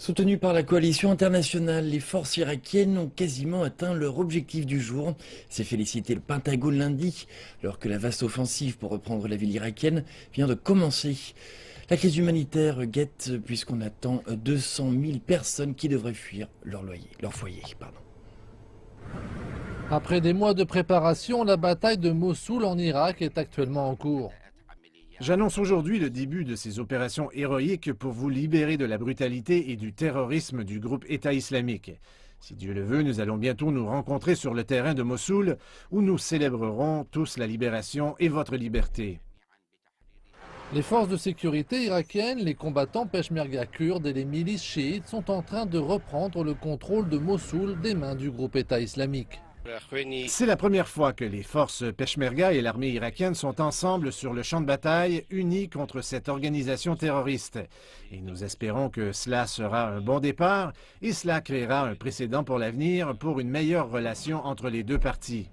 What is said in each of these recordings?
Soutenues par la coalition internationale, les forces irakiennes ont quasiment atteint leur objectif du jour. C'est félicité le Pentagone lundi, alors que la vaste offensive pour reprendre la ville irakienne vient de commencer. La crise humanitaire guette puisqu'on attend 200 000 personnes qui devraient fuir leur foyer. Après des mois de préparation, la bataille de Mossoul en Irak est actuellement en cours. J'annonce aujourd'hui le début de ces opérations héroïques pour vous libérer de la brutalité et du terrorisme du groupe État islamique. Si Dieu le veut, nous allons bientôt nous rencontrer sur le terrain de Mossoul où nous célébrerons tous la libération et votre liberté. Les forces de sécurité irakiennes, les combattants peshmerga kurdes et les milices chiites sont en train de reprendre le contrôle de Mossoul des mains du groupe État islamique. C'est la première fois que les forces Peshmerga et l'armée irakienne sont ensemble sur le champ de bataille, unis contre cette organisation terroriste. Et nous espérons que cela sera un bon départ et cela créera un précédent pour l'avenir pour une meilleure relation entre les deux parties.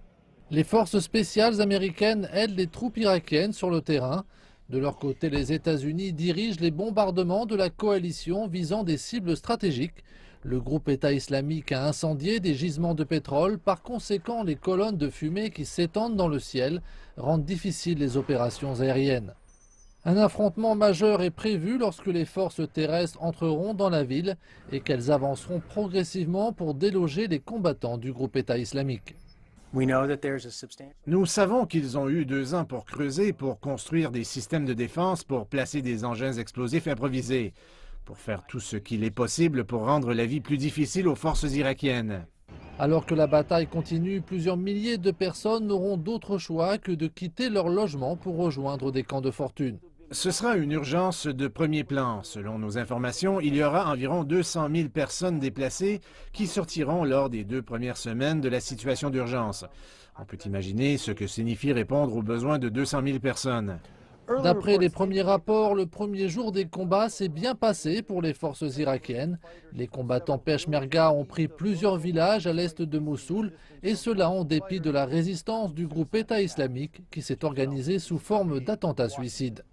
Les forces spéciales américaines aident les troupes irakiennes sur le terrain. De leur côté, les États-Unis dirigent les bombardements de la coalition visant des cibles stratégiques. Le groupe État islamique a incendié des gisements de pétrole. Par conséquent, les colonnes de fumée qui s'étendent dans le ciel rendent difficiles les opérations aériennes. Un affrontement majeur est prévu lorsque les forces terrestres entreront dans la ville et qu'elles avanceront progressivement pour déloger les combattants du groupe État islamique. Nous savons qu'ils ont eu 2 ans pour creuser, pour construire des systèmes de défense, pour placer des engins explosifs improvisés, pour faire tout ce qu'il est possible pour rendre la vie plus difficile aux forces irakiennes. Alors que la bataille continue, plusieurs milliers de personnes n'auront d'autre choix que de quitter leur logement pour rejoindre des camps de fortune. Ce sera une urgence de premier plan. Selon nos informations, il y aura environ 200 000 personnes déplacées qui sortiront lors des 2 premières semaines de la situation d'urgence. On peut imaginer ce que signifie répondre aux besoins de 200 000 personnes. D'après les premiers rapports, le premier jour des combats s'est bien passé pour les forces irakiennes. Les combattants peshmerga ont pris plusieurs villages à l'est de Mossoul, et cela en dépit de la résistance du groupe État islamique qui s'est organisé sous forme d'attentats suicides.